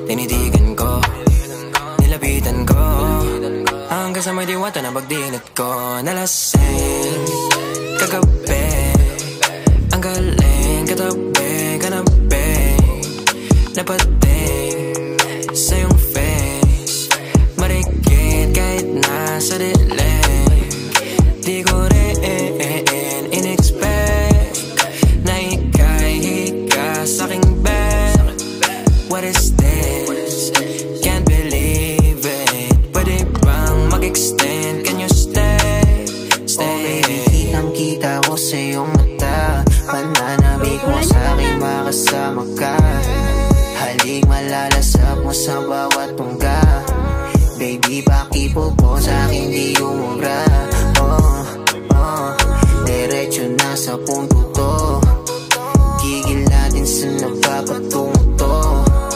Tinitigan ko, nilapitan ko, hanggang sa may diwata na pagdinit ko. Nalasing kagabi, ang galing katabi, kanabi, napating sa iyong face, marikit kahit nasa dilim. Di ko rin in-expect na ika'y hika sa'king bed. What is this? Can't believe it. Pwede bang mag-extend? Can you stay? Stay. Oh baby, kitang-kita ko sa iyong mata. Pananabik mo sa'kin, makasama ka. Halik malalasap mo sa bawat tungga. Baby, pakipo po sa'kin di umura. Diretso na sa punto to.